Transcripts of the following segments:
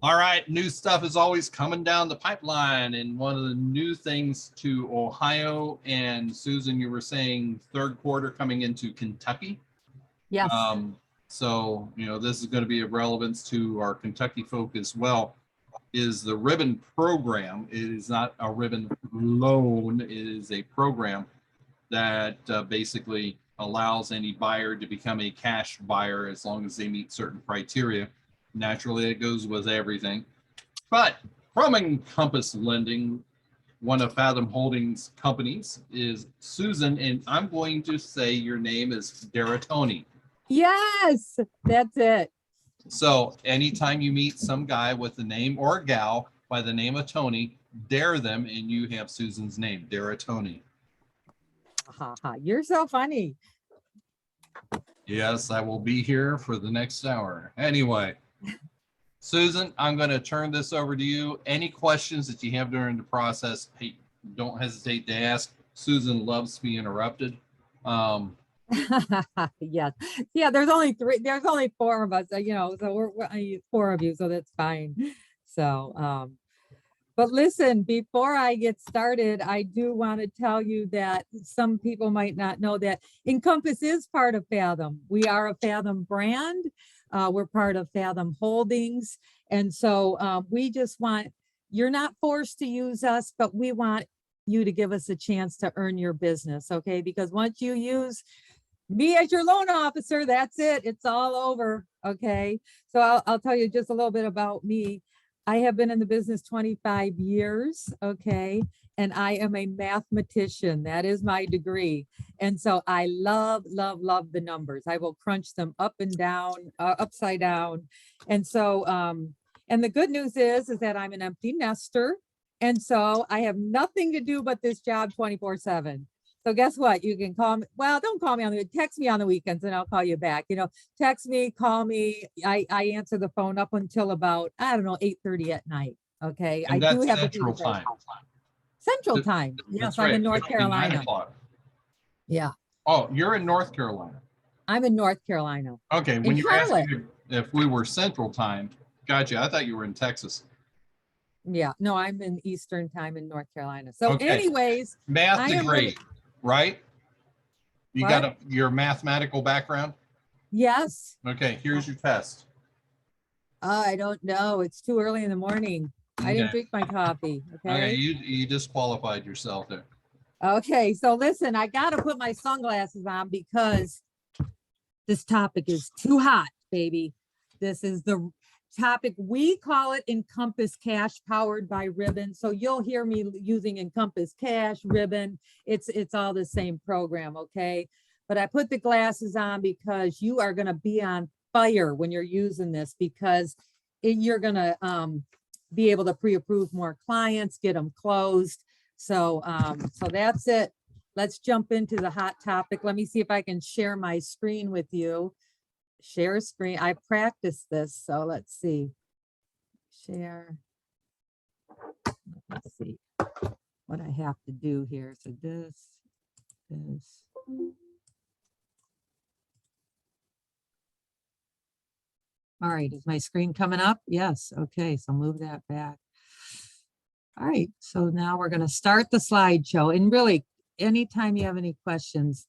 All right, new stuff is always coming down the pipeline. And one of the new things to Ohio, and Susan, you were saying third quarter coming into Kentucky. Yes. So, this is going to be of relevance to our Kentucky folk as well, is the ribbon program. It is not a ribbon loan. It is a program that basically allows any buyer to become a cash buyer as long as they meet certain criteria. Naturally, it goes with everything. But from Encompass Lending, one of Fathom Holdings companies, is Susan, and I'm going to say your name is Daratony. Yes, that's it. So anytime you meet some guy with a name, or a gal by the name of Tony, dare them, and you have Susan's name, Daratony. You're so funny. Yes, I will be here for the next hour. Anyway, Susan, I'm going to turn this over to you. Any questions that you have during the process, hey, don't hesitate to ask. Susan loves to be interrupted. Yes. Yeah, there's only four of us, so we're four of you, so that's fine. So, but listen, before I get started, I do want to tell you that some people might not know that Encompass is part of Fathom. We are a Fathom brand. We're part of Fathom Holdings. And so we just want, you're not forced to use us, but we want you to give us a chance to earn your business, okay? Because once you use me as your loan officer, that's it. It's all over, okay? So I'll tell you just a little bit about me. I have been in the business 25 years, okay? And I am a mathematician. That is my degree. And so I love, love, love the numbers. I will crunch them up and down, upside down. And so, and the good news is that I'm an empty nester. And so I have nothing to do but this job 24/7. So guess what? You can call me. Well, don't call me text me on the weekends and I'll call you back. Text me, call me. I answer the phone up until about, I don't know, 8:30 at night. Okay. And I that's do have Central Time. Central Time. Yes, I'm in North Carolina. Yeah. Oh, you're in North Carolina. I'm in North Carolina. Okay. When you're asking if we were Central Time, gotcha. I thought you were in Texas. Yeah. No, I'm in Eastern Time in North Carolina. So anyways. Math degree, right? You got your mathematical background? Yes. Okay, here's your test. I don't know. It's too early in the morning. I didn't drink my coffee. Okay. You disqualified yourself there. Okay, so listen, I got to put my sunglasses on because this topic is too hot, baby. This is the topic. We call it Encompass Cash, powered by Ribbon. So you'll hear me using Encompass Cash, Ribbon. It's all the same program, okay? But I put the glasses on because you are going to be on fire when you're using this, because you're going to be able to pre-approve more clients, get them closed. So that's it. Let's jump into the hot topic. Let me see if I can share my screen with you. Share screen. I practiced this, so let's see. Share. Let's see what I have to do here. So this. All right, is my screen coming up? Yes. Okay, so move that back. All right, so now we're going to start the slideshow. And really, anytime you have any questions.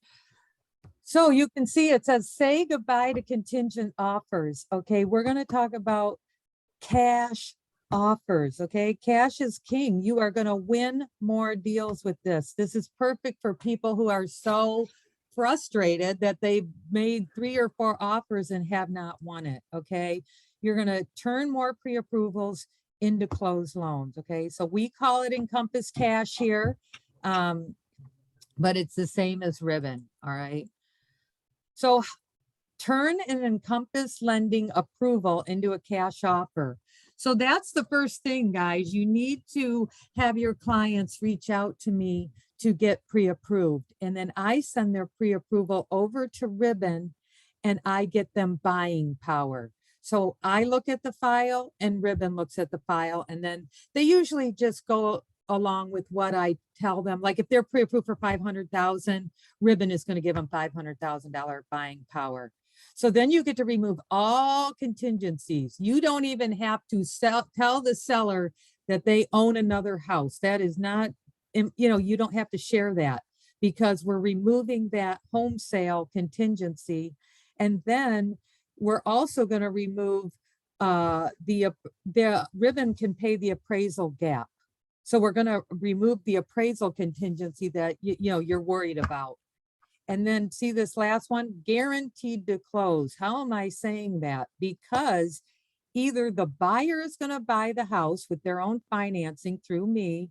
So you can see it says, say goodbye to contingent offers. Okay, we're going to talk about cash offers. Okay, cash is king. You are going to win more deals with this. This is perfect for people who are so frustrated that they've made 3 or 4 offers and have not won it. Okay, you're going to turn more pre-approvals into closed loans. Okay, so we call it Encompass Cash here, but it's the same as Ribbon. All right, so turn an Encompass lending approval into a cash offer. So that's the first thing, guys. You need to have your clients reach out to me to get pre-approved, and then I send their pre-approval over to Ribbon and I get them buying power. So I look at the file and Ribbon looks at the file, and then they usually just go along with what I tell them. Like if they're pre-approved for $500,000, Ribbon is going to give them $500,000 buying power. So then you get to remove all contingencies. You don't even have to tell the seller that they own another house. That is not, you don't have to share that, because we're removing that home sale contingency. And then we're also going to remove the ribbon can pay the appraisal gap. So we're going to remove the appraisal contingency that you're worried about. And then see this last one, guaranteed to close. How am I saying that? Because either the buyer is going to buy the house with their own financing through me,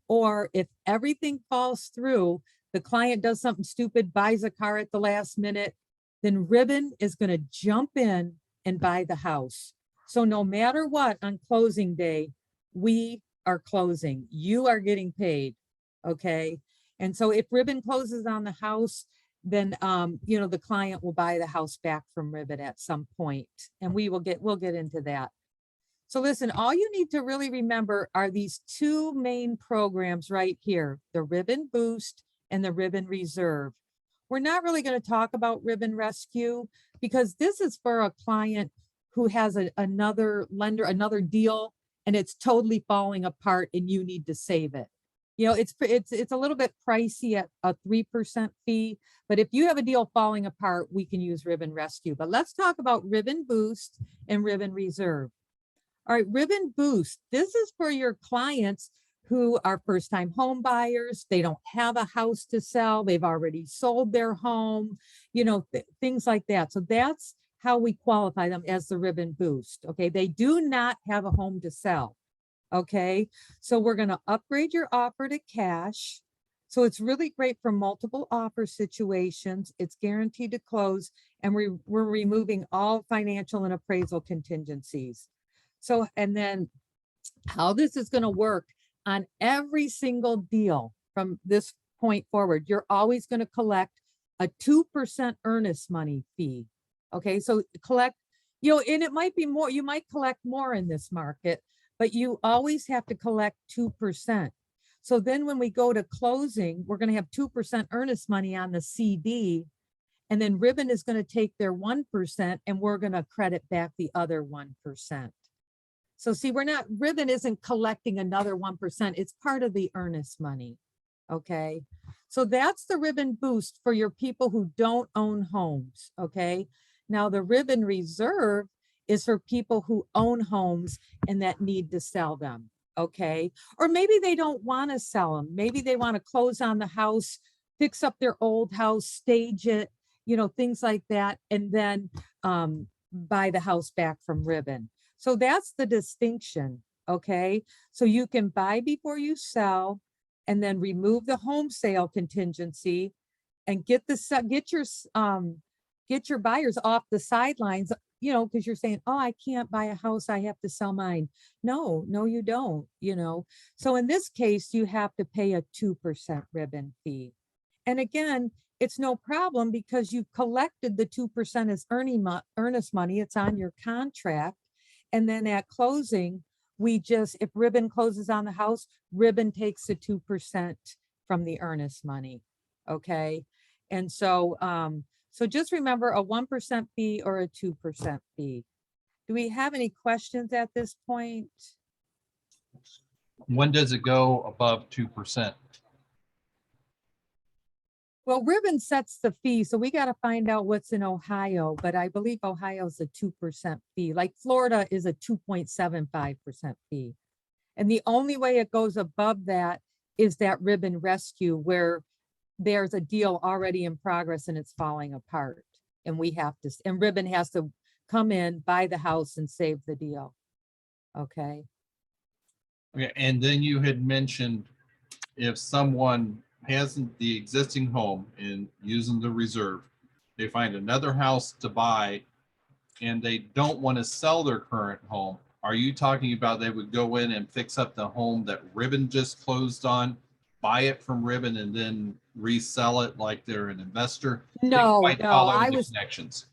or if everything falls through, the client does something stupid, buys a car at the last minute, then Ribbon is going to jump in and buy the house. So no matter what, on closing day, we are closing. You are getting paid. Okay. And so if Ribbon closes on the house, then the client will buy the house back from Ribbon at some point, and we'll get into that. So listen, all you need to really remember are these two main programs right here, the Ribbon Boost and the Ribbon Reserve. We're not really going to talk about Ribbon Rescue, because this is for a client who has another lender, another deal, and it's totally falling apart and you need to save it. It's a little bit pricey at a 3% fee, but if you have a deal falling apart, we can use Ribbon Rescue. But let's talk about Ribbon Boost and Ribbon Reserve. All right, Ribbon Boost. This is for your clients who are first-time home buyers. They don't have a house to sell. They've already sold their home, things like that. So that's how we qualify them as the Ribbon Boost. Okay, they do not have a home to sell. Okay, so we're going to upgrade your offer to cash. So it's really great for multiple offer situations. It's guaranteed to close, and we're removing all financial and appraisal contingencies. So, and then how this is going to work on every single deal from this point forward, you're always going to collect a 2% earnest money fee. Okay, so collect, and it might be more, you might collect more in this market, but you always have to collect 2%. So then when we go to closing, we're going to have 2% earnest money on the CD, and then Ribbon is going to take their 1% and we're going to credit back the other 1%. So see, Ribbon isn't collecting another 1%. It's part of the earnest money. Okay. So that's the Ribbon Boost for your people who don't own homes. Okay. Now the Ribbon Reserve is for people who own homes and that need to sell them. Okay. Or maybe they don't want to sell them. Maybe they want to close on the house, fix up their old house, stage it, things like that, and then buy the house back from Ribbon. So that's the distinction. Okay. So you can buy before you sell, and then remove the home sale contingency and get your buyers off the sidelines, because you're saying, oh, I can't buy a house, I have to sell mine. No, you don't, So in this case, you have to pay a 2% Ribbon fee. And again, it's no problem because you collected the 2% as earnest money. It's on your contract. And then at closing, if Ribbon closes on the house, Ribbon takes the 2% from the earnest money. Okay. And so, so just remember a 1% fee or a 2% fee. Do we have any questions at this point? When does it go above 2%? Well, Ribbon sets the fee, so we got to find out what's in Ohio, but I believe Ohio's a 2% fee. Like Florida is a 2.75% fee. And the only way it goes above that is that Ribbon Rescue, where there's a deal already in progress and it's falling apart. And Ribbon has to come in, buy the house, and save the deal. Okay. Okay, and then you had mentioned if someone hasn't the existing home and using the reserve, they find another house to buy and they don't want to sell their current home. Are you talking about they would go in and fix up the home that Ribbon just closed on, buy it from Ribbon, and then resell it like they're an investor? No, Connections.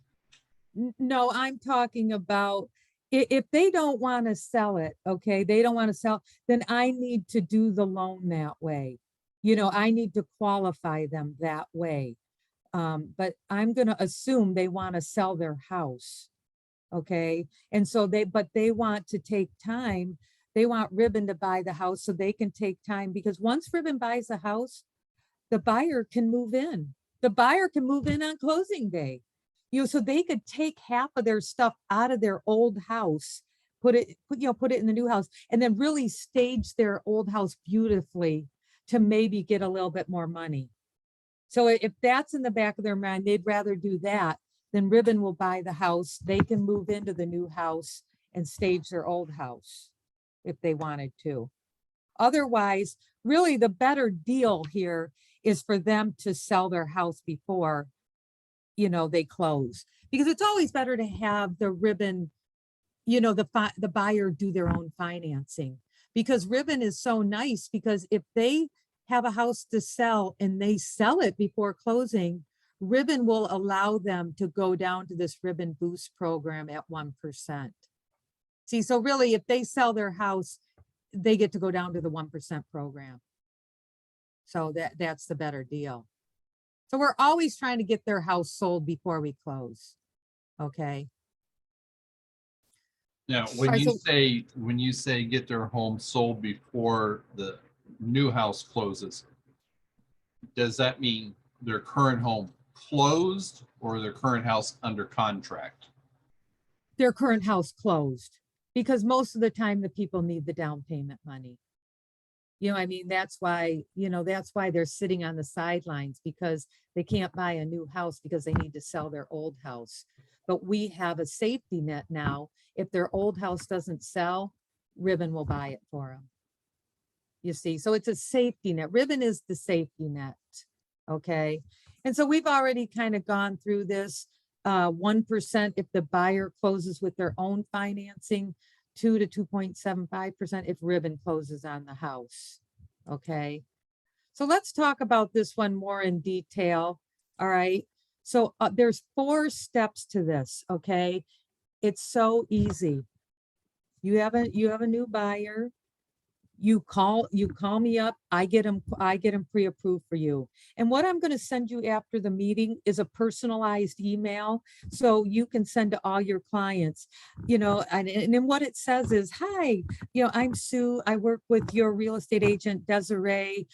No, I'm talking about if they don't want to sell it, okay, they don't want to sell, then I need to do the loan that way. I need to qualify them that way. But I'm gonna assume they want to sell their house. Okay, and so but they want to take time. They want Ribbon to buy the house so they can take time, because once Ribbon buys the house, the buyer can move in. The buyer can move in on closing day. So they could take half of their stuff out of their old house, put it in the new house, and then really stage their old house beautifully to maybe get a little bit more money. So if that's in the back of their mind, they'd rather do that, then Ribbon will buy the house. They can move into the new house and stage their old house if they wanted to. Otherwise, really the better deal here is for them to sell their house before, they close, because it's always better to have the Ribbon, the buyer do their own financing, because Ribbon is so nice, because if they have a house to sell and they sell it before closing, Ribbon will allow them to go down to this Ribbon Boost program at 1%. See, so really, if they sell their house, they get to go down to the 1% program. So that's the better deal. So we're always trying to get their house sold before we close. Okay. Now, All right, so when you say get their home sold before the new house closes, does that mean their current home closed or their current house under contract? their current house closed, because most of the time the people need the down payment money. I mean, that's why they're sitting on the sidelines, because they can't buy a new house because they need to sell their old house. But we have a safety net now. If their old house doesn't sell, Ribbon will buy it for them. You see, so it's a safety net. Ribbon is the safety net. Okay. And so we've already kind of gone through this. 1% if the buyer closes with their own financing, 2 to 2.75% if Ribbon closes on the house. Okay. So let's talk about this one more in detail. All right. So there's 4 steps to this. Okay. It's so easy. You have a new buyer. You call me up. I get them pre-approved for you. And what I'm going to send you after the meeting is a personalized email, so you can send to all your clients, and then what it says is, hi, I'm Sue. I work with your real estate agent, Desiree.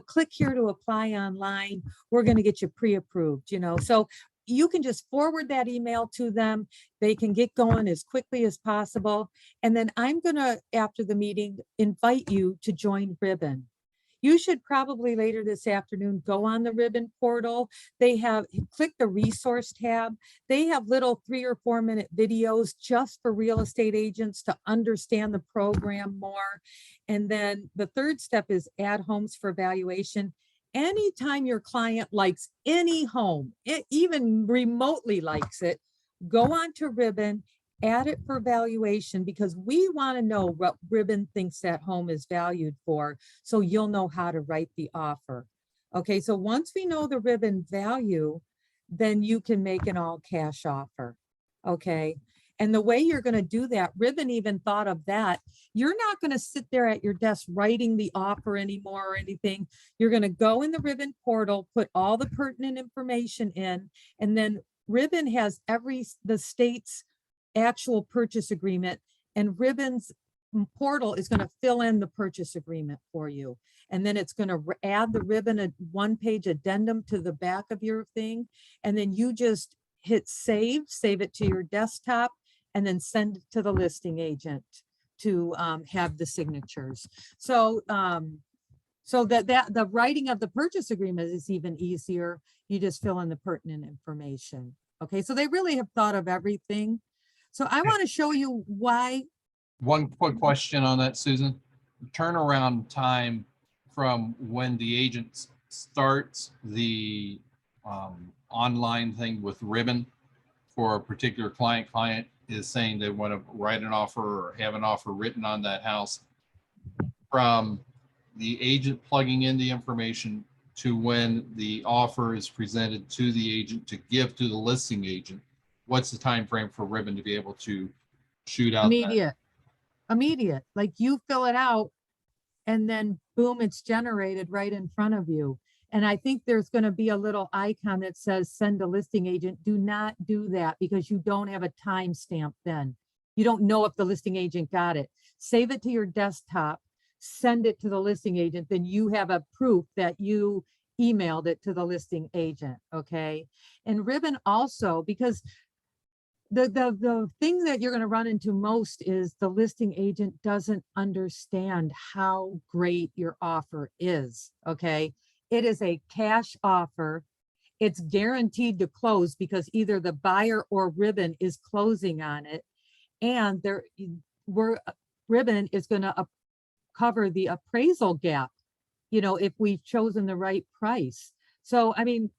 Click here to apply online. We're going to get you pre-approved, so you can just forward that email to them. They can get going as quickly as possible. And then I'm going to, after the meeting, invite you to join Ribbon. You should probably later this afternoon go on the Ribbon portal. Click the resource tab. They have little 3 or 4 minute videos just for real estate agents to understand the program more. And then the 3rd step is add homes for evaluation. Anytime your client likes any home, even remotely likes it, go on to Ribbon, add it for valuation, because we want to know what Ribbon thinks that home is valued for, so you'll know how to write the offer. Okay, so once we know the Ribbon value, then you can make an all cash offer. Okay. And the way you're going to do that, Ribbon even thought of that. You're not going to sit there at your desk writing the offer anymore or anything. You're going to go in the Ribbon portal, put all the pertinent information in, and then Ribbon has the state's actual purchase agreement, and Ribbon's portal is going to fill in the purchase agreement for you. And then it's going to add the Ribbon a 1-page addendum to the back of your thing. And then you just hit save it to your desktop, and then send it to the listing agent to have the signatures. So that the writing of the purchase agreement is even easier. You just fill in the pertinent information. Okay, so they really have thought of everything. So I want to show you why. One quick question on that, Susan. Turnaround time from when the agent starts the online thing with Ribbon for a particular client is saying they want to write an offer or have an offer written on that house, from the agent plugging in the information to when the offer is presented to the agent to give to the listing agent, what's the time frame for Ribbon to be able to shoot out Immediate, like you fill it out and then boom, it's generated right in front of you. And I think there's going to be a little icon that says send a listing agent. Do not do that because you don't have a timestamp then. You don't know if the listing agent got it. Save it to your desktop, send it to the listing agent, then you have a proof that you emailed it to the listing agent, okay? And ribbon also, because the thing that you're going to run into most is the listing agent doesn't understand how great your offer is, okay? It is a cash offer. It's guaranteed to close because either the buyer or ribbon is closing on it, and ribbon is going to cover the appraisal gap, if we've chosen the right price. So, I mean,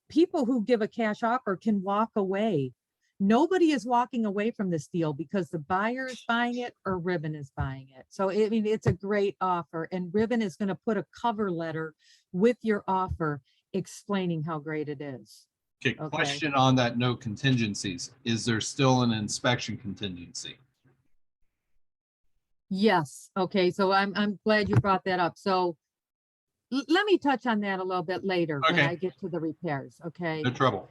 people who give a cash offer can walk away. Nobody is walking away from this deal because the buyer is buying it or ribbon is buying it. So, I mean, it's a great offer, and ribbon is going to put a cover letter with your offer explaining how great it is. Okay, question on that, no contingencies. Is there still an inspection contingency? Yes. Okay. So I'm glad you brought that up. So let me touch on that a little bit later when I get to the repairs. Okay. No trouble.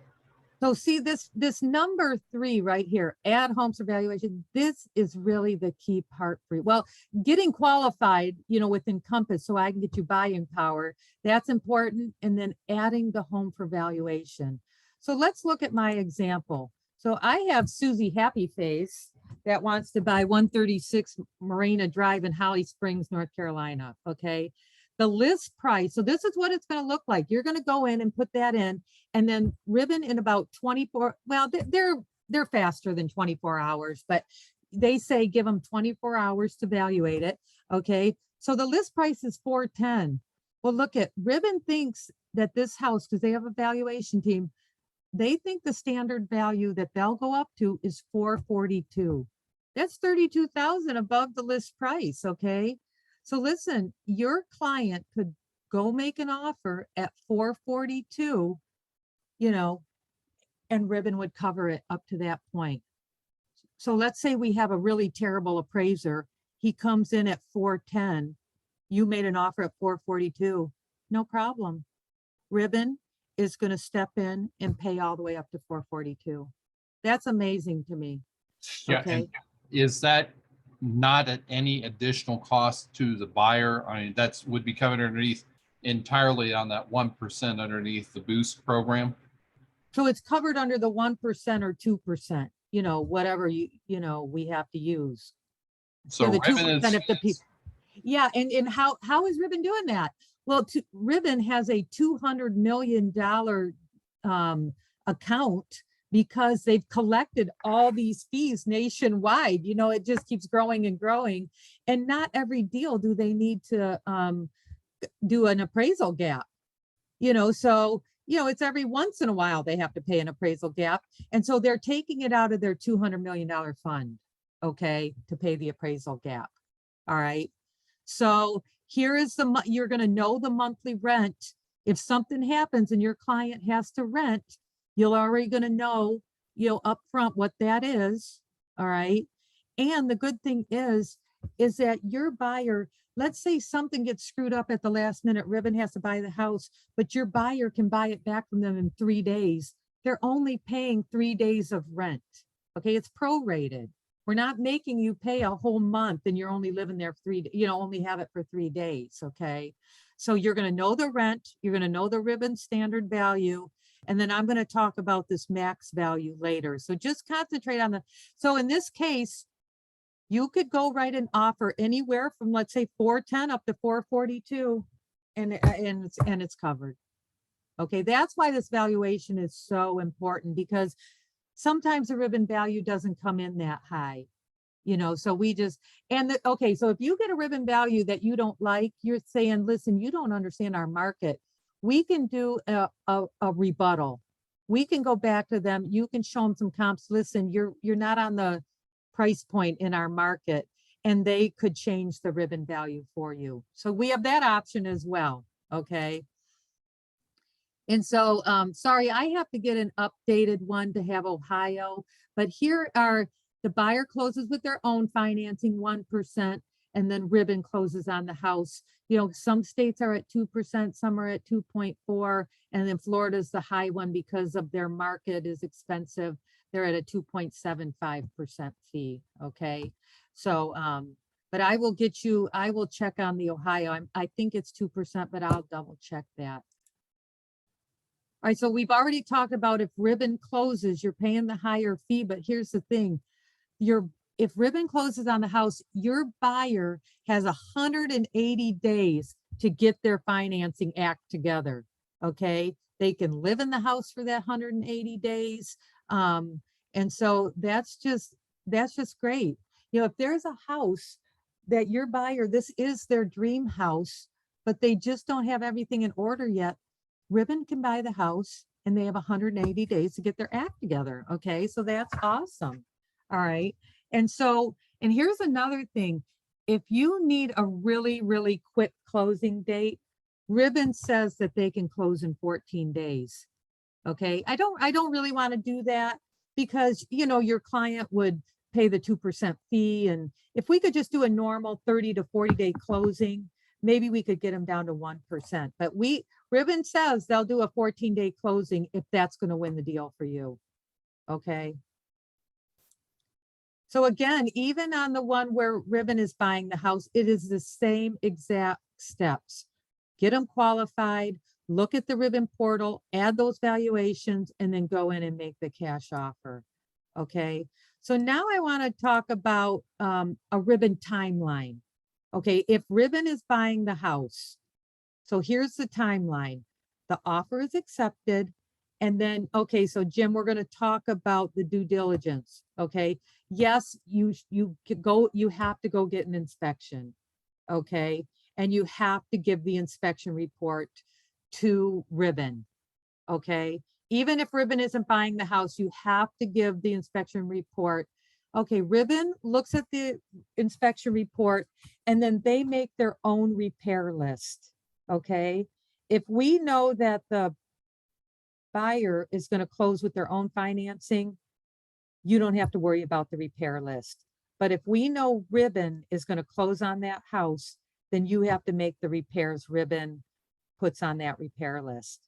So see this number 3 right here, add homes evaluation. This is really the key part for you. Well, getting qualified, with Encompass so I can get you buying power. That's important. And then adding the home for valuation. So let's look at my example. So I have Susie Happy Face that wants to buy 136 Marina Drive in Holly Springs, North Carolina. Okay. The list price. So this is what it's going to look like. You're going to go in and put that in, and then ribbon in about 24. Well, they're faster than 24 hours, but they say give them 24 hours to evaluate it. Okay. So the list price is $410. Well, look at ribbon thinks that this house, because they have a valuation team, they think the standard value that they'll go up to is $442. That's $32,000 above the list price. Okay. So listen, your client could go make an offer at $442, and ribbon would cover it up to that point. So let's say we have a really terrible appraiser. He comes in at $410. You made an offer at $442. No problem. Ribbon is going to step in and pay all the way up to $442. That's amazing to me. Yeah. Okay. And is that not at any additional cost to the buyer? I mean, that's would be covered underneath entirely on that 1% underneath the boost program. So it's covered under the 1% or 2%, whatever we have to use. So the ribbon 2% is, if the people. Yeah, and how is ribbon doing that? Well, ribbon has a $200 million account because they've collected all these fees nationwide. It just keeps growing and growing, and not every deal do they need to do an appraisal gap. So it's every once in a while they have to pay an appraisal gap, and so they're taking it out of their $200 million fund, okay, to pay the appraisal gap. All right. So here is you're going to know the monthly rent. If something happens and your client has to rent, you're already going to know, upfront what that is. All right. And the good thing is that your buyer, let's say something gets screwed up at the last minute, ribbon has to buy the house, but your buyer can buy it back from them in 3 days. They're only paying 3 days of rent. Okay. It's prorated. We're not making you pay a whole month and you're only living there only have it for 3 days. Okay. So you're going to know the rent, you're going to know the ribbon standard value. And then I'm going to talk about this max value later. So just concentrate on so in this case, you could go write an offer anywhere from, let's say, $410 up to $442, and it's covered. Okay. That's why this valuation is so important, because sometimes the ribbon value doesn't come in that high, so we just, okay. So if you get a ribbon value that you don't like, you're saying, listen, you don't understand our market. We can do a rebuttal. We can go back to them. You can show them some comps. Listen, you're not on the price point in our market, and they could change the ribbon value for you. So we have that option as well. Okay. And so, sorry, I have to get an updated one to have Ohio, but here are the buyer closes with their own financing 1%, and then Ribbon closes on the house. You know, some states are at 2%, some are at 2.4, and then Florida's the high one because of their market is expensive. They're at a 2.75% fee, okay? So, but I will check on the Ohio. I think it's 2%, but I'll double check that. All right, so we've already talked about if Ribbon closes, you're paying the higher fee, but here's the thing. If Ribbon closes on the house, your buyer has 180 days to get their financing act together, okay? They can live in the house for that 180 days. And so that's just great. You know, if there's a house that your buyer, this is their dream house, but they just don't have everything in order yet, Ribbon can buy the house and they have 180 days to get their act together. Okay, so that's awesome. All right. And so, and here's another thing. If you need a really, really quick closing date, Ribbon says that they can close in 14 days. Okay, I don't really want to do that because, you know, your client would pay the 2% fee. And if we could just do a normal 30 to 40 day closing, maybe we could get them down to 1%. But Ribbon says they'll do a 14-day closing if that's going to win the deal for you. Okay. So again, even on the one where Ribbon is buying the house, it is the same exact steps. Get them qualified, look at the Ribbon portal, add those valuations, and then go in and make the cash offer. Okay. So now I want to talk about a Ribbon timeline. Okay. If Ribbon is buying the house, so here's the timeline. The offer is accepted. And then, okay, so Jim, we're going to talk about the due diligence. Okay. Yes, you have to go get an inspection. Okay. And you have to give the inspection report to Ribbon. Okay. Even if Ribbon isn't buying the house, you have to give the inspection report. Okay. Ribbon looks at the inspection report and then they make their own repair list. Okay. If we know that the buyer is going to close with their own financing, you don't have to worry about the repair list. But if we know Ribbon is going to close on that house, then you have to make the repairs Ribbon puts on that repair list.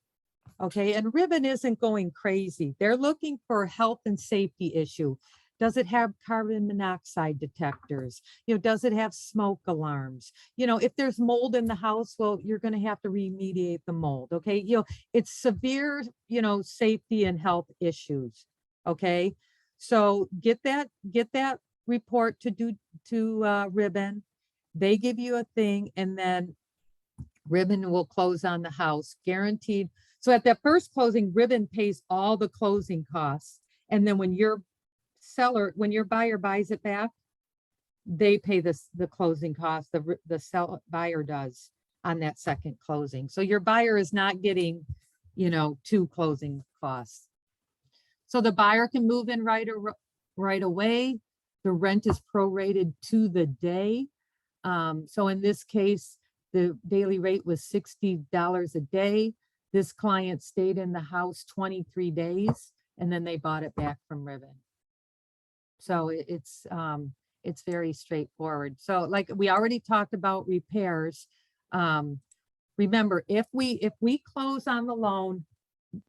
Okay. And Ribbon isn't going crazy. They're looking for a health and safety issue. Does it have carbon monoxide detectors? You know, does it have smoke alarms? You know, if there's mold in the house, well, you're going to have to remediate the mold. Okay. You know, it's severe, you know, safety and health issues. Okay. So get that report to Ribbon. They give you a thing and then Ribbon will close on the house, guaranteed. So at that first closing, Ribbon pays all the closing costs. And then when your buyer buys it back, they pay the closing costs, the buyer does on that second closing. So your buyer is not getting, you know, 2 closing costs. So the buyer can move in right away. The rent is prorated to the day. So in this case, the daily rate was $60 a day. This client stayed in the house 23 days and then they bought it back from Ribbon. So it's very straightforward. So like we already talked about repairs. Remember, if we close on the loan,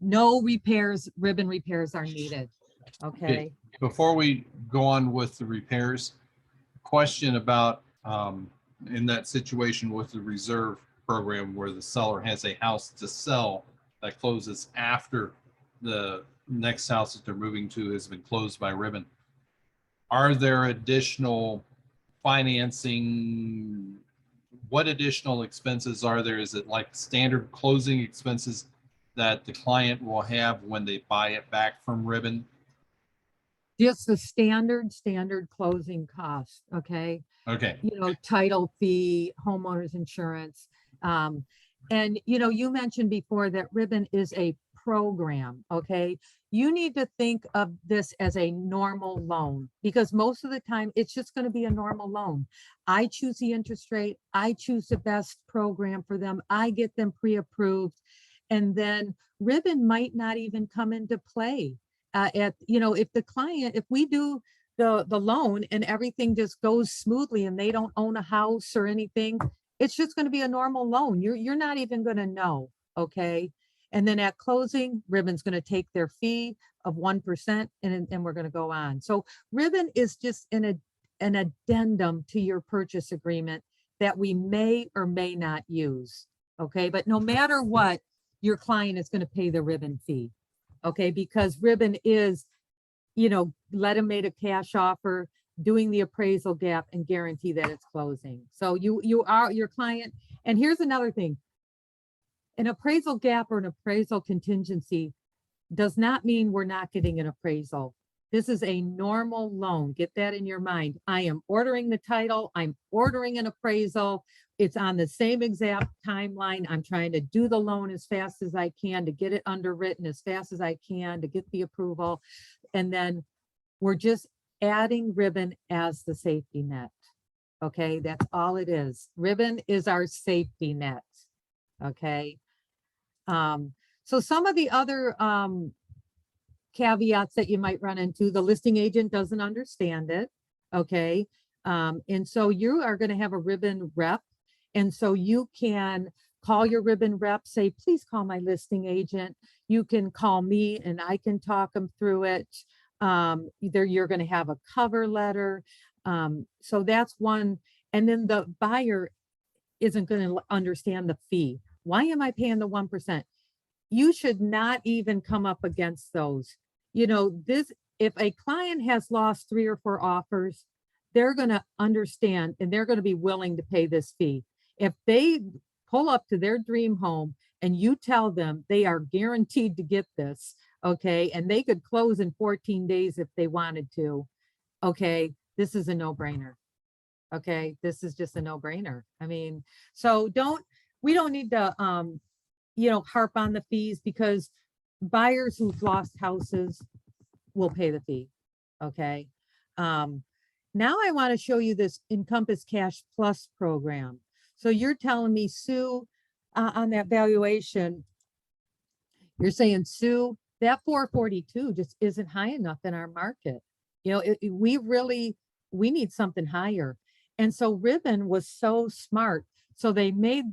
no repairs, Ribbon repairs are needed. Okay. Before we go on with the repairs, question about in that situation with the reserve program where the seller has a house to sell that closes after the next house that they're moving to has been closed by Ribbon. Are there additional financing? What additional expenses are there? Is it like standard closing expenses that the client will have when they buy it back from Ribbon? Just the standard closing cost. Okay. Okay. You know, title fee, homeowners insurance. And, you know, you mentioned before that Ribbon is a program. Okay. You need to think of this as a normal loan because most of the time it's just going to be a normal loan. I choose the interest rate. I choose the best program for them. I get them pre-approved. And then Ribbon might not even come into play. You know, if we do the loan and everything just goes smoothly and they don't own a house or anything, it's just going to be a normal loan. You're not even going to know. Okay. And then at closing, Ribbon's going to take their fee of 1% and we're going to go on. So Ribbon is just an addendum to your purchase agreement that we may or may not use. Okay. But no matter what, your client is going to pay the Ribbon fee. Okay. Because Ribbon is, let them made a cash offer, doing the appraisal gap and guarantee that it's closing. So you are your client. And here's another thing. An appraisal gap or an appraisal contingency does not mean we're not getting an appraisal. This is a normal loan. Get that in your mind. I am ordering the title. I'm ordering an appraisal. It's on the same exact timeline. I'm trying to do the loan as fast as I can to get it underwritten as fast as I can to get the approval. And then we're just adding Ribbon as the safety net. Okay, that's all it is. Ribbon is our safety net. Okay. So some of the other caveats that you might run into, the listing agent doesn't understand it. Okay. And so you are going to have a Ribbon rep. And so you can call your Ribbon rep, say, please call my listing agent. You can call me and I can talk them through it. Either you're going to have a cover letter. So that's one. And then the buyer isn't going to understand the fee. Why am I paying the 1%? You should not even come up against those. If a client has lost 3 or 4 offers, they're going to understand and they're going to be willing to pay this fee. If they pull up to their dream home and you tell them they are guaranteed to get this, okay, and they could close in 14 days if they wanted to, okay, this is a no-brainer. Okay, this is just a no-brainer. I mean, so we don't need to harp on the fees, because buyers who've lost houses will pay the fee. Okay. Now I want to show you this Encompass Cash Plus program. So you're telling me, Sue, on that valuation, you're saying, Sue, that 442 just isn't high enough in our market. We need something higher. And so Ribbon was so smart. So they made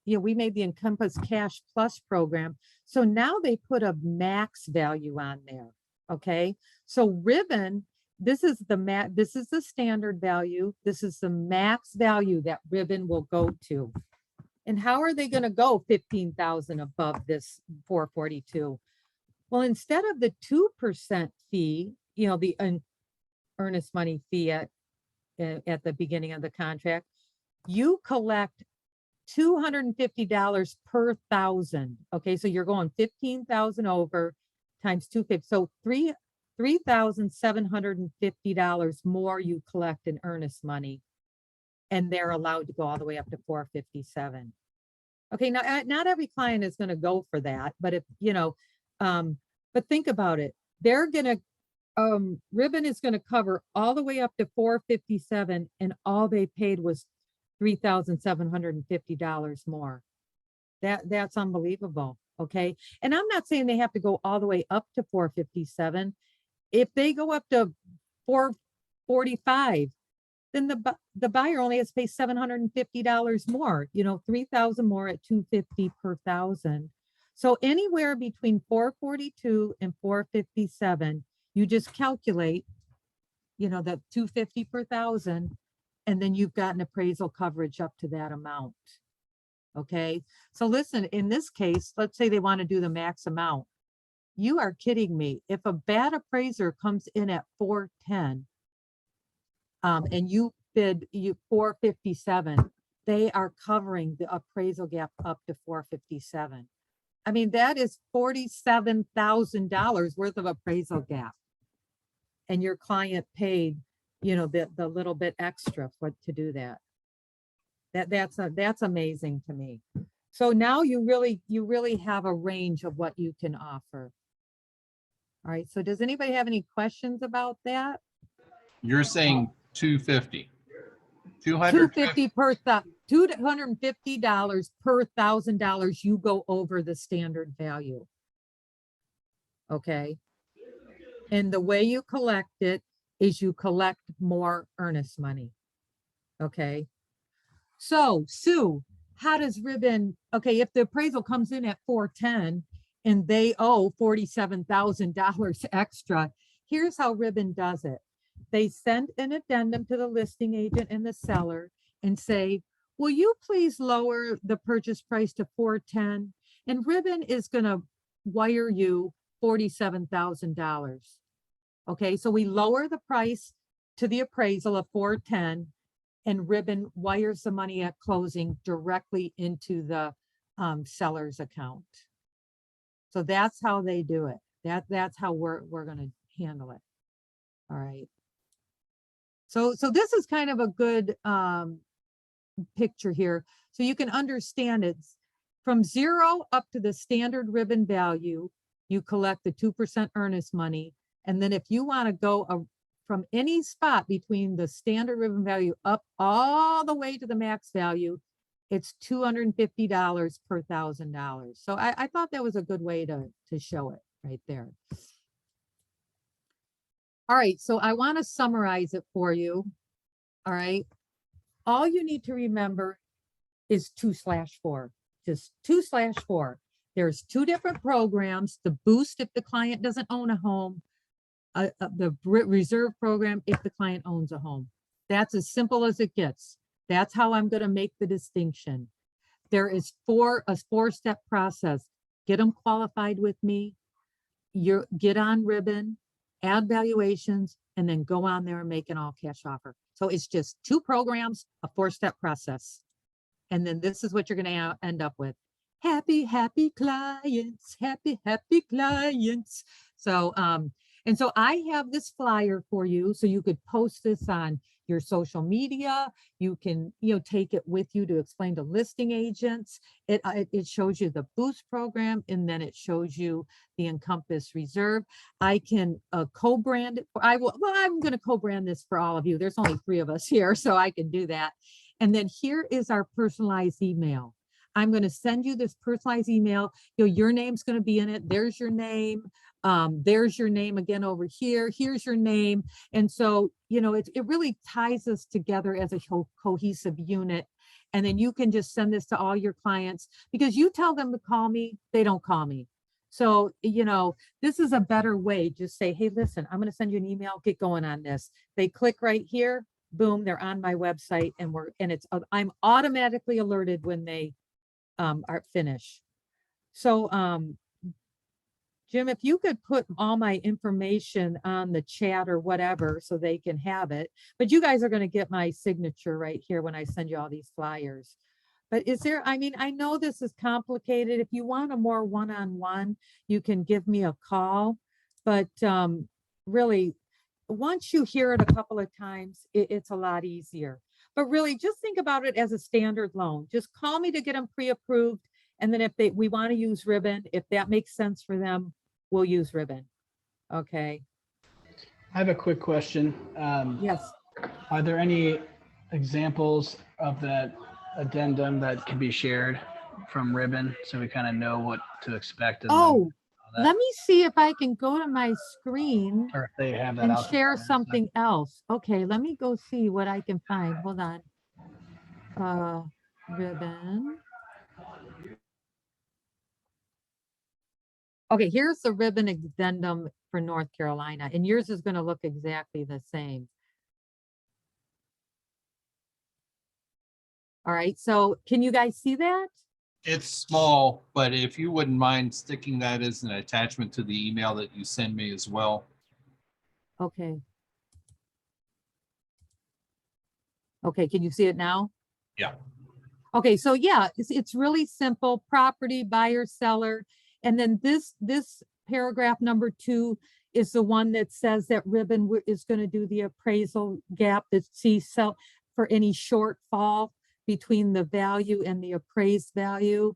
we made the Encompass Cash Plus program. So now they put a max value on there. Okay. So Ribbon, this is the standard value. This is the max value that Ribbon will go to. And how are they going to go 15,000 above this 442? Well, instead of the 2% fee, the earnest money fee at the beginning of the contract, you collect $250 per thousand. Okay, so you're going 15,000 over times 250. So $3,750 more you collect in earnest money, and they're allowed to go all the way up to 457. Okay, now not every client is going to go for that, but if but think about it. They're going to Ribbon is going to cover all the way up to 457, and all they paid was $3,750 more. That's unbelievable. Okay. And I'm not saying they have to go all the way up to 457. If they go up to 445, then the buyer only has to pay $750 more, 3,000 more at 250 per thousand. So anywhere between 442 and 457, you just calculate, the 250 per thousand, and then you've got an appraisal coverage up to that amount. Okay. So listen, in this case, let's say they want to do the max amount. You are kidding me. If a bad appraiser comes in at 410, and you bid 457, they are covering the appraisal gap up to 457. I mean, that is $47,000 worth of appraisal gap. And your client paid, the little bit extra to do that. That's amazing to me. So now you really have a range of what you can offer. All right. So does anybody have any questions about that? You're saying 250. 250 per $250 per $1,000 you go over the standard value. Okay. And the way you collect it is you collect more earnest money. Okay. So Sue, how does Ribbon, okay, if the appraisal comes in at 410 and they owe $47,000 extra, here's how Ribbon does it. They send an addendum to the listing agent and the seller and say, will you please lower the purchase price to 410? And Ribbon is going to wire you $47,000. Okay, so we lower the price to the appraisal of 410, and Ribbon wires the money at closing directly into the seller's account. So that's how they do it. That's how we're going to handle it. All right. So this is kind of a good picture here. So you can understand it's from 0 up to the standard Ribbon value, you collect the 2% earnest money. And then if you want to go from any spot between the standard Ribbon value up all the way to the max value, it's $250 per $1,000. So I thought that was a good way to show it right there. All right, so I want to summarize it for you. All right. All you need to remember is 2/4, just 2/4. There's 2 different programs, the boost if the client doesn't own a home, the reserve program if the client owns a home. That's as simple as it gets. That's how I'm going to make the distinction. There is a 4-step process. Get them qualified with me. Get on Ribbon, add valuations, and then go on there and make an all cash offer. So it's just 2 programs, a 4-step process. And then this is what you're going to end up with. Happy, happy clients, happy, happy clients. So, and so I have this flyer for you, so you could post this on your social media. You can, take it with you to explain to listing agents. It shows you the boost program, and then it shows you the Encompass reserve. I can co-brand it. I'm going to co-brand this for all of you. There's only 3 of us here, so I can do that. And then here is our personalized email. I'm going to send you this personalized email. Your name's going to be in it. There's your name. There's your name again over here. Here's your name. And so, it really ties us together as a cohesive unit. And then you can just send this to all your clients, because you tell them to call me, they don't call me. So, this is a better way. Just say, hey, listen, I'm going to send you an email. Get going on this. They click right here. Boom, they're on my website, and I'm automatically alerted when they are finished. So, Jim, if you could put all my information on the chat or whatever, so they can have it, but you guys are going to get my signature right here when I send you all these flyers. But I know this is complicated. If you want a more one-on-one, you can give me a call, but really, once you hear it a couple of times, it's a lot easier. But really, just think about it as a standard loan. Just call me to get them pre-approved. And then if we want to use Ribbon, if that makes sense for them, we'll use Ribbon. Okay. I have a quick question. Yes. Are there any examples of that addendum that can be shared from Ribbon, so we kind of know what to expect? Oh, let me see if I can go to my screen or if they have that and out share there. something else. Okay, let me go see what I can find. Hold on. Ribbon. Okay, here's the Ribbon addendum for North Carolina, and yours is going to look exactly the same. All right, so can you guys see that? It's small, but if you wouldn't mind sticking that as an attachment to the email that you send me as well. Okay. Okay, can you see it now? Yeah. Okay, so yeah, it's really simple. Property, buyer, seller. And then this paragraph number 2 is the one that says that Ribbon is going to do the appraisal gap that sell for any shortfall between the value and the appraised value.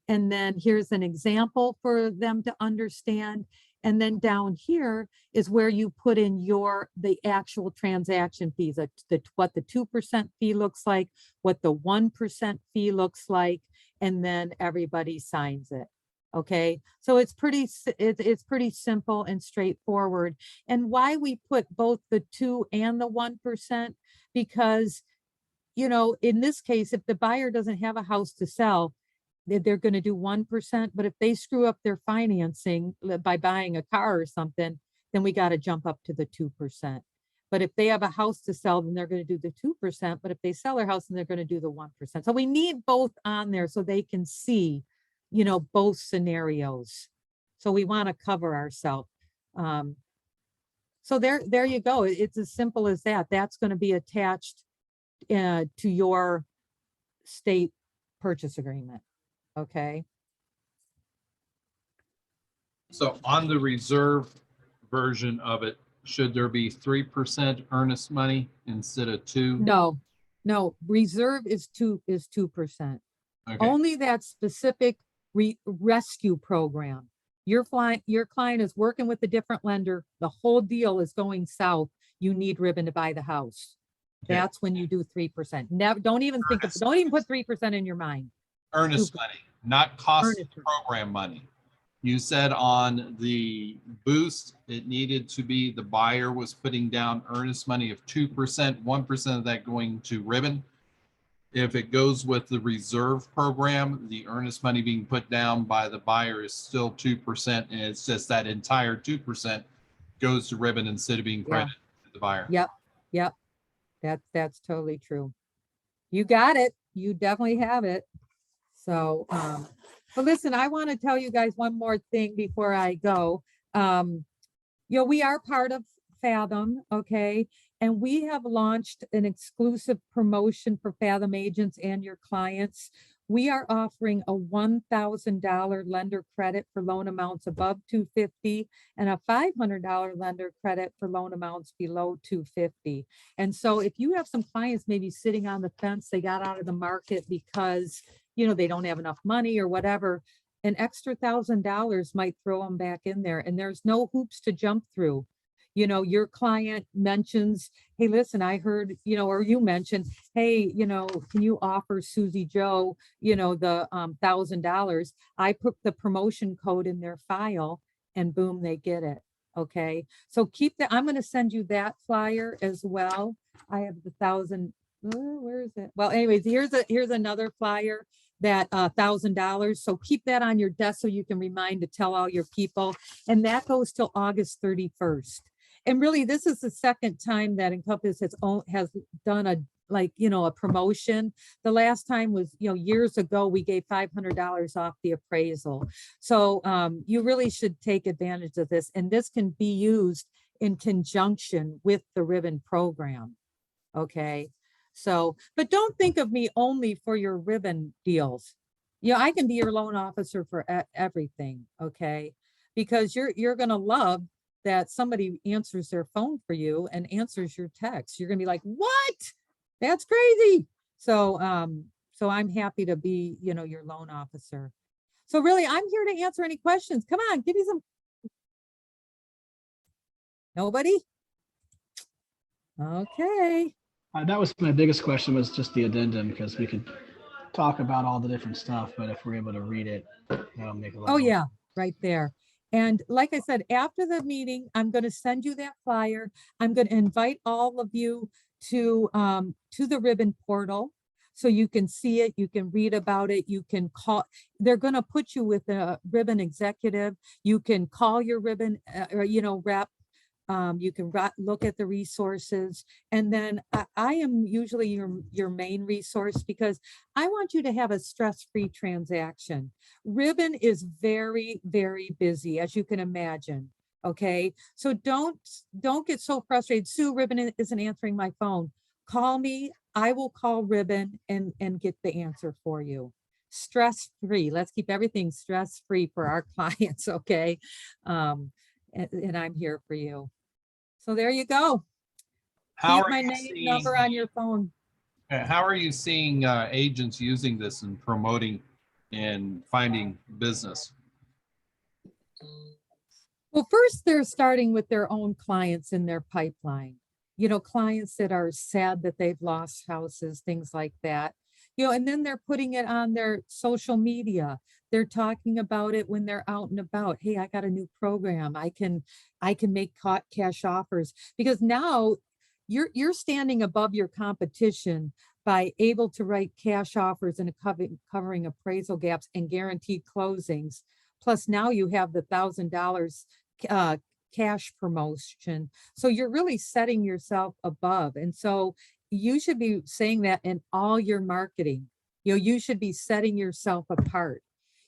And then here's an example for them to understand. And then down here is where you put in the actual transaction fees, what the 2% fee looks like, what the 1% fee looks like, and then everybody signs it. Okay, so it's it's pretty simple and straightforward. And why we put both the 2 and the 1%, because, you know, in this case, if the buyer doesn't have a house to sell, they're going to do 1%. But if they screw up their financing by buying a car or something, then we got to jump up to the 2%. But if they have a house to sell, then they're going to do the 2%. But if they sell their house, then they're going to do the 1%. So we need both on there so they can see, you know, both scenarios. So we want to cover ourselves. So there you go. It's as simple as that. That's going to be attached to your state purchase agreement. Okay. So on the reserve version of it, should there be 3% earnest money instead of 2? No, reserve is 2%. Okay, Only that specific rescue program. Your client is working with a different lender. The whole deal is going south. You need ribbon to buy the house. Okay. That's when you do 3%. Never, don't even put 3% in your mind. earnest money, not cost Earnest. program money. You said on the boost, it needed to be the buyer was putting down earnest money of 2%, 1% of that going to ribbon. If it goes with the reserve program, the earnest money being put down by the buyer is still 2%, and it's just that entire 2% goes to ribbon instead of being credited to the buyer. Yep. That's totally true. You got it. You definitely have it. So, but listen, I want to tell you guys one more thing before I go. You know, we are part of Fathom, okay? And we have launched an exclusive promotion for Fathom agents and your clients. We are offering a $1,000 lender credit for loan amounts above $250 and a $500 lender credit for loan amounts below $250. And so if you have some clients maybe sitting on the fence, they got out of the market because, you know, they don't have enough money or whatever, an extra $1,000 might throw them back in there, and there's no hoops to jump through. You know, your client mentions, hey, listen, I heard, you know, or you mentioned, hey, you know, can you offer Susie Joe, you know, the $1,000? I put the promotion code in their file and boom, they get it. Okay. So keep that. I'm going to send you that flyer as well. I have the 1,000. Where is it? Well, anyways, here's another flyer, that $1,000. So keep that on your desk so you can remind to tell all your people. And that goes till August 31st. And really, this is the second time that Encompass has done a promotion. The last time was, you know, years ago, we gave $500 off the appraisal. So you really should take advantage of this. And this can be used in conjunction with the ribbon program. Okay. So, but don't think of me only for your ribbon deals. You know, I can be your loan officer for everything. Okay. Because you're going to love that somebody answers their phone for you and answers your text. You're going to be like, what? That's crazy. So, so I'm happy to be, you know, your loan officer. So really, I'm here to answer any questions. Come on, give me some. Nobody? Okay. That was my biggest question, was just the addendum, because we could talk about all the different stuff, but if we're able to read it, that'll make a lot. Oh yeah, right there. And like I said, after the meeting, I'm going to send you that flyer. I'm going to invite all of you to the ribbon portal so you can see it, you can read about it, you can call. They're going to put you with a ribbon executive. You can call your ribbon or, you know, rep. You can look at the resources, and then I am usually your main resource, because I want you to have a stress-free transaction. Ribbon is very, very busy, as you can imagine. Okay, so don't get so frustrated. Sue, Ribbon isn't answering my phone. Call me. I will call Ribbon and get the answer for you. Stress-free. Let's keep everything stress-free for our clients. Okay, and I'm here for you. So there you go. Keep my number on your phone. How are you seeing agents using this and promoting and finding business? Well, first, they're starting with their own clients in their pipeline. You know, clients that are sad that they've lost houses, things like that. and then they're putting it on their social media. They're talking about it when they're out and about. Hey, I got a new program. I can make cash offers, because now you're standing above your competition by able to write cash offers and covering appraisal gaps and guaranteed closings. Plus now you have the $1,000 cash promotion. So you're really setting yourself above. And so you should be saying that in all your marketing. You should be setting yourself apart.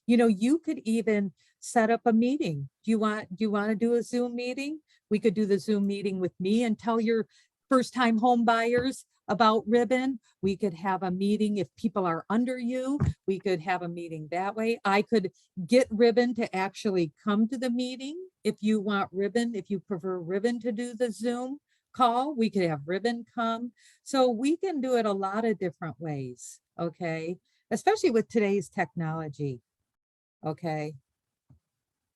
You could even set up a meeting. Do you want to do a Zoom meeting? We could do the Zoom meeting with me and tell your first-time home buyers about Ribbon. We could have a meeting if people are under you. We could have a meeting that way. I could get Ribbon to actually come to the meeting. If you want Ribbon, if you prefer Ribbon to do the Zoom call, we could have Ribbon come. So we can do it a lot of different ways, okay? Especially with today's technology, okay?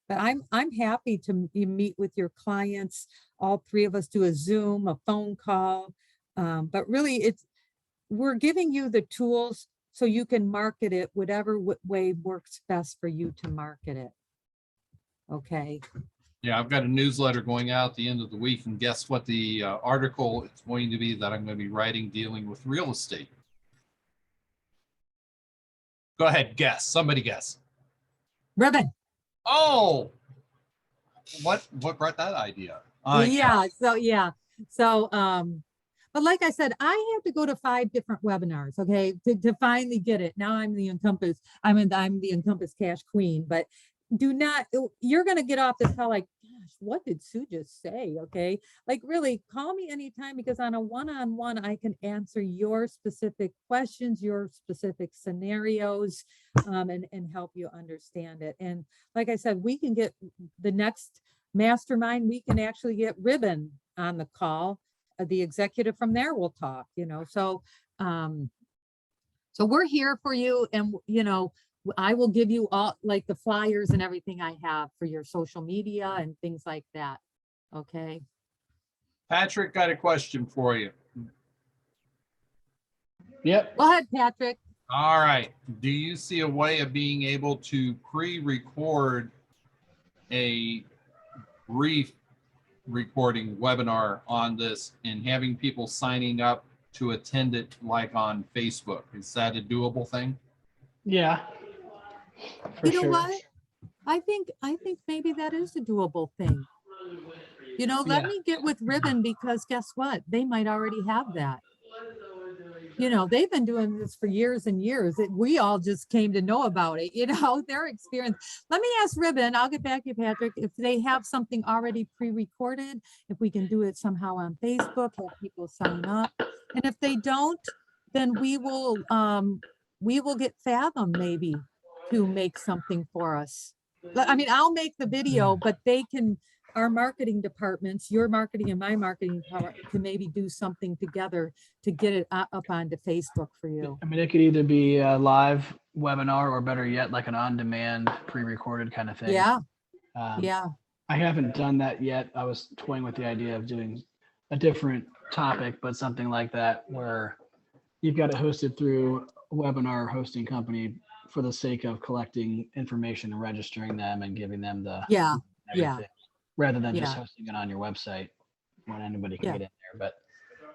But I'm happy to meet with your clients. All three of us do a Zoom, a phone call. But really, we're giving you the tools so you can market it whatever way works best for you to market it. Okay. Yeah, I've got a newsletter going out at the end of the week, and guess what the article is going to be that I'm going to be writing dealing with real estate. Go ahead, guess. Somebody guess. Ribbon. Oh, what brought that idea? But like I said, I have to go to 5 different webinars, okay, to finally get it. Now I'm the Encompass Cash Queen, but you're going to get off this call like, gosh, what did Sue just say? Okay. Like, really call me anytime, because on a one-on-one, I can answer your specific questions, your specific scenarios, and help you understand it. And like I said, we can get the next mastermind, we can actually get Ribbon on the call. The executive from there will talk, so we're here for you. And, I will give you all like the flyers and everything I have for your social media and things like that. Okay. Patrick, got a question for you. Yep. Go ahead, Patrick. All right. Do you see a way of being able to pre-record a brief recording webinar on this and having people signing up to attend it like on Facebook? Is that a doable thing? Yeah. For You know sure. what? I think maybe that is a doable thing. Let me get with Ribbon, because guess what? They might already have that. They've been doing this for years and years. We all just came to know about it, their experience. Let me ask Ribbon, I'll get back to you, Patrick, if they have something already pre-recorded, if we can do it somehow on Facebook, have people sign up. And if they don't, then we will get Fathom maybe to make something for us. I mean, I'll make the video, but our marketing departments, your marketing and my marketing department, can maybe do something together to get it up onto Facebook for you. I mean, it could either be a live webinar, or better yet, like an on-demand pre-recorded kind of thing. Yeah. Yeah. I haven't done that yet. I was toying with the idea of doing a different topic, but something like that where you've got it hosted through a webinar hosting company for the sake of collecting information and registering them and giving them the everything, rather than just hosting it on your website when anybody can get in there. But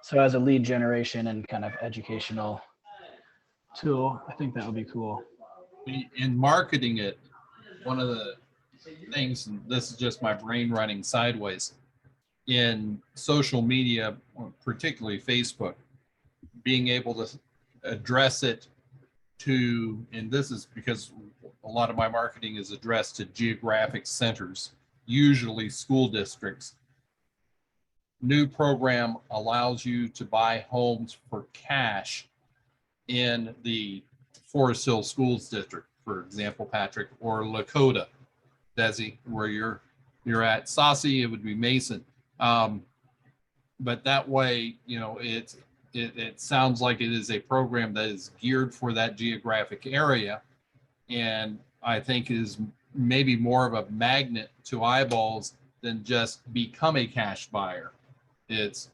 so as a lead generation and kind of educational tool, I think that would be cool. In marketing it, one of the things, and this is just my brain running sideways, in social media, particularly Facebook, being able to address it to, and this is because a lot of my marketing is addressed to geographic centers, usually school districts. New program allows you to buy homes for cash in the Forest Hill Schools District, for example, Patrick, or Lakota, Desi, where you're at. Saucy, it would be Mason. But that way, it sounds like it is a program that is geared for that geographic area, and I think is maybe more of a magnet to eyeballs than just become a cash buyer. It's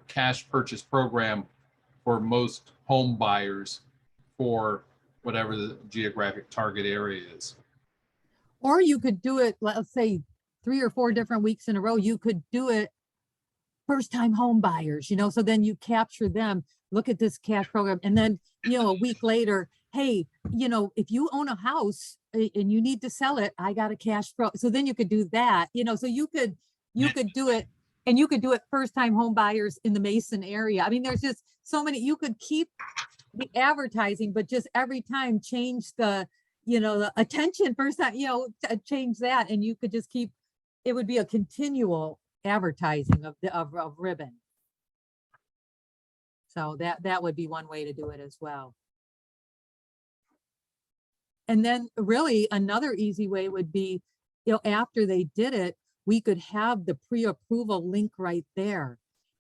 cash purchase program for most home buyers for whatever the geographic target area is. Or you could do it, let's say 3 or 4 different weeks in a row. You could do it first time home buyers, so then you capture them, look at this cash program. And then, a week later, hey, if you own a house and you need to sell it, I got a cash pro. So then you could do that, so you could do it, and you could do it first time home buyers in the Mason area. I mean, there's just so many, you could keep the advertising, but just every time change the attention first time, change that, and you could just keep, it would be a continual advertising of ribbon. So that would be one way to do it as well. And then really another easy way would be, after they did it, we could have the pre-approval link right there.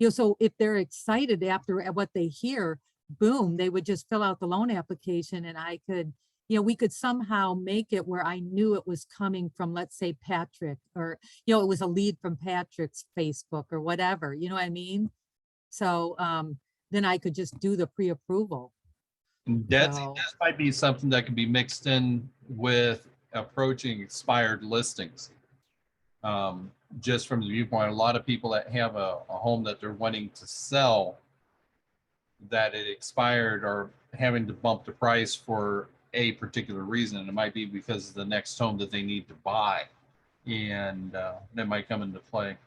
So if they're excited after what they hear, boom, they would just fill out the loan application, and I could, we could somehow make it where I knew it was coming from, let's say Patrick, or, it was a lead from Patrick's Facebook or whatever, you know what I mean? So then I could just do the pre-approval. That might be something that could be mixed in with approaching expired listings. Just from the viewpoint, a lot of people that have a home that they're wanting to sell, that it expired, are having to bump the price for a particular reason. And it might be because of the next home that they need to buy, and that might come into play.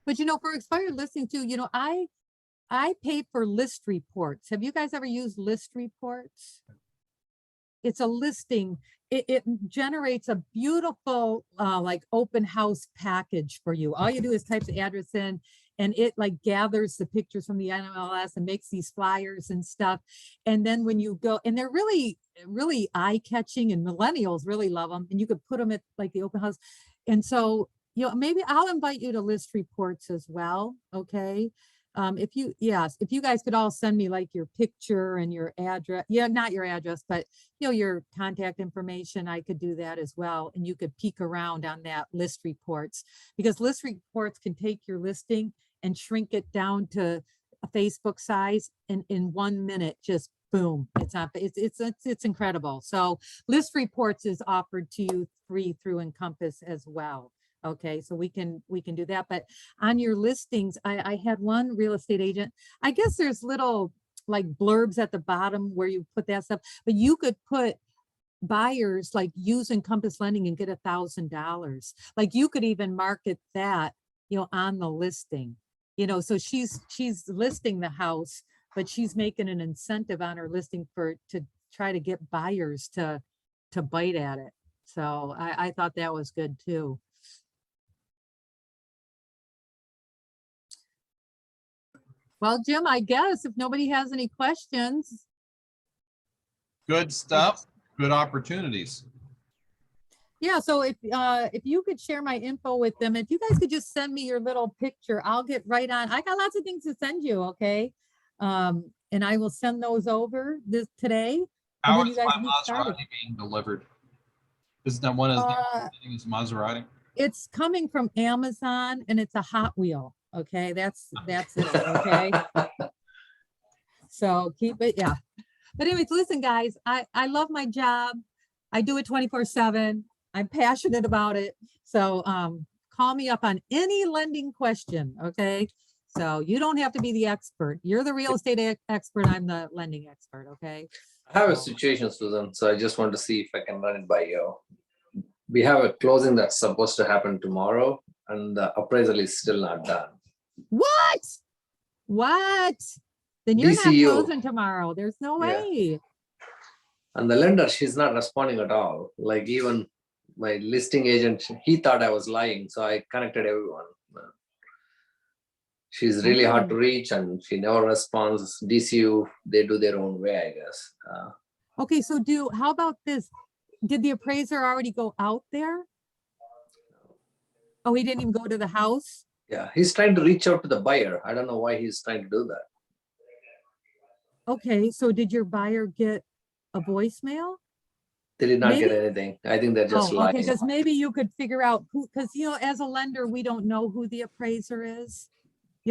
But for expired listing too, I paid for list reports. Have you guys ever used list reports? It's a listing. It generates a beautiful like open house package for you. All you do is type the address in, and it like gathers the pictures from the NMLS and makes these flyers and stuff. And then when you go, and they're really, really eye-catching, and millennials really love them, and you could put them at like the open house. And so, maybe I'll invite you to list reports as well. Okay. If you guys could all send me like your picture and your address, not your address, but your contact information, I could do that as well. And you could peek around on that list reports, because list reports can take your listing and shrink it down to a Facebook size, and in 1 minute, just boom, it's on. It's incredible. So list reports is offered to you free through Encompass as well. Okay, so we can do that. But on your listings, I had one real estate agent, I guess there's little like blurbs at the bottom where you put that stuff, but you could put buyers like use Encompass lending and get $1,000. Like you could even market that, on the listing, so she's listing the house, but she's making an incentive on her listing to try to get buyers to bite at it. So I thought that was good too. Well, Jim, I guess if nobody has any questions. Good stuff. Good opportunities. Yeah, so if you could share my info with them, if you guys could just send me your little picture, I'll get right on. I got lots of things to send you, okay? And I will send those over today. How is my Maserati being delivered? Isn't that one of the things, Maserati? It's coming from Amazon, and it's a Hot Wheel. Okay, that's it. Okay. So keep it, yeah. But anyways, listen, guys, I love my job. I do it 24/7. I'm passionate about it. So call me up on any lending question. Okay. So you don't have to be the expert. You're the real estate expert. I'm the lending expert. Okay. I have a situation, Susan. So I just want to see if I can run it by you. We have a closing that's supposed to happen tomorrow, and the appraisal is still not done. What? Then you're DCU. not closing tomorrow. There's no way. And the lender, she's not responding at all. Like even my listing agent, he thought I was lying. So I connected everyone. She's really hard to reach, and she never responds. DCU, they do their own way, I guess. Okay, so how about this? Did the appraiser already go out there? Oh, he didn't even go to the house? Yeah, he's trying to reach out to the buyer. I don't know why he's trying to do that. Okay, so did your buyer get a voicemail? They did not get anything. I think they're just lying. Okay, because maybe you could figure out who, because as a lender, we don't know who the appraiser is.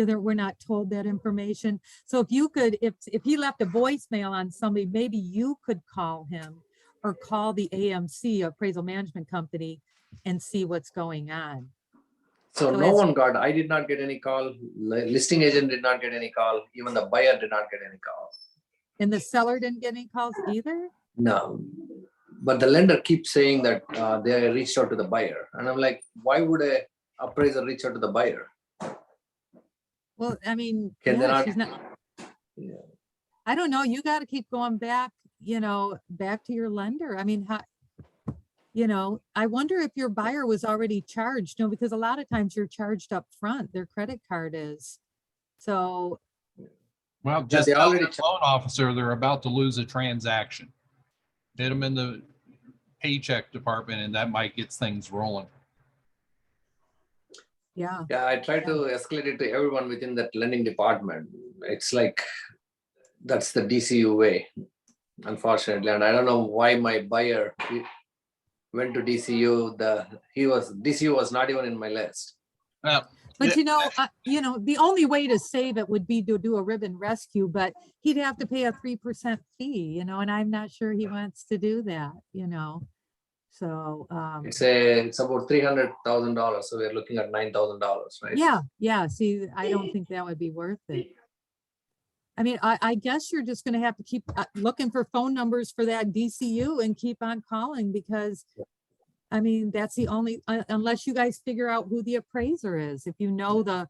we're not told that information. So if you could, if he left a voicemail on somebody, maybe you could call him or call the AMC, Appraisal Management Company, and see what's going on. So So no as- one got, I did not get any call, listing agent did not get any call, even the buyer did not get any call. And the seller didn't get any calls either? No, but the lender keeps saying that they reached out to the buyer. And I'm like, why would a appraiser reach out to the buyer? Well, I mean, Can they yeah, not? she's not, Yeah. I don't know, you got to keep going back, back to your lender. I mean, how, I wonder if your buyer was already charged, because a lot of times you're charged up front, their credit card is. So, Well, just they tell already the loan officer they're about to lose a transaction. Hit them in the paycheck department and that might get things rolling. yeah, Yeah, I try to escalate it to everyone within that lending department. It's like, that's the DCU way, unfortunately. And I don't know why my buyer went to DCU. DCU was not even in my list. but the only way to save it would be to do a ribbon rescue, but he'd have to pay a 3% fee, and I'm not sure he wants to do that, So, It's about $300,000. So we're looking at $9,000, right? yeah. See, I don't think that would be worth it. I mean, I guess you're just gonna have to keep looking for phone numbers for that DCU and keep on calling, because I mean, that's the only, unless you guys figure out who the appraiser is. If you know the,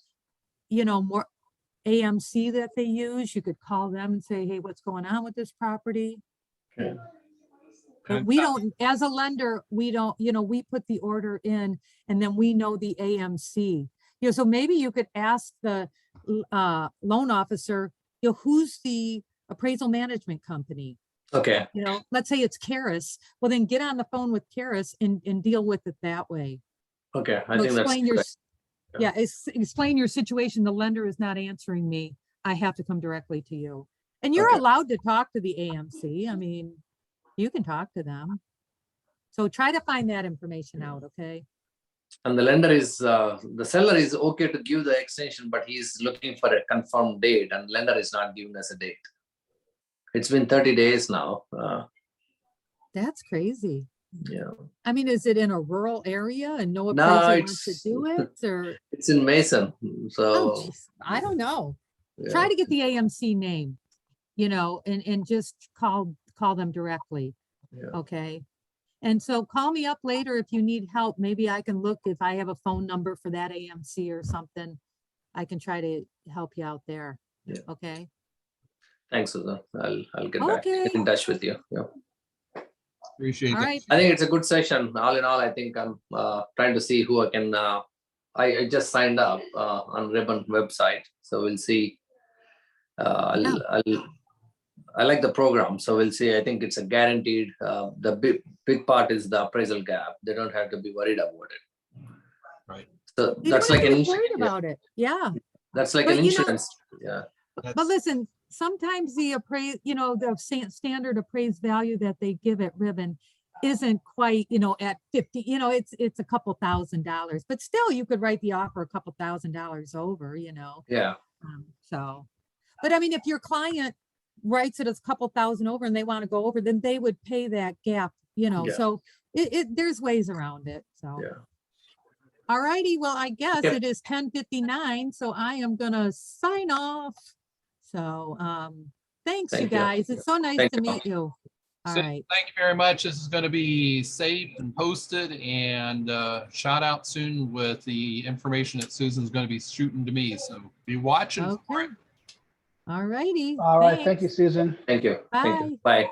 more AMC that they use, you could call them and say, hey, what's going on with this property? Okay. But we don't, as a lender, we don't, we put the order in and then we know the AMC. So maybe you could ask the loan officer, who's the appraisal management company? Okay. Let's say it's Karis. Well, then get on the phone with Karis and deal with it that way. Okay. I So think that's explain your, good. explain your situation. The lender is not answering me. I have to come directly to you. And you're Okay. allowed to talk to the AMC. I mean, you can talk to them. So try to find that information out, okay? And the lender is, the seller is okay to give the extension, but he's looking for a confirmed date and lender is not giving us a date. It's been 30 days now. That's crazy. Yeah. I mean, is it in a rural area and no No, appraiser wants to do it, or? It's in Mason. Oh, So geez, I don't know. yeah. Try to get the AMC name, and just call them directly. Yeah. Okay. And so call me up later if you need help. Maybe I can look if I have a phone number for that AMC or something. I can try to help you out there. Yeah. Okay. Thanks, Susan. I'll get back Okay. in touch with you. Yeah. Appreciate All it. right. I think it's a good session. All in all, I think I'm trying to see who I can. I just signed up on Ribbon website, so we'll see. I like the program, so we'll see. I think it's a guaranteed. The big part is the appraisal gap. They don't have to be worried about it. Right. So You that's don't like have an to be worried insurance. about it. Yeah. That's like But an you know- insurance. Yeah. But listen, sometimes the the standard appraised value that they give at Ribbon isn't quite, at 50, it's a couple $1,000, but still you could write the offer a couple $1,000 over, Yeah. So, but I mean, if your client writes it as a couple thousand over and they want to go over, then they would pay that gap, Yeah. so there's ways around it. So. Yeah. All righty. Well, I guess Yep. it is 10:59, so I am gonna sign off. So, thanks, you Thank you. guys. It's so nice Thank to you. meet you. All So, right. thank you very much. This is going to be saved and posted and shot out soon with the information that Susan's going to be shooting to me. So be watching for Okay. it. All righty. All right. Thank you, Thanks. Susan. Thank you. Thank you. Bye.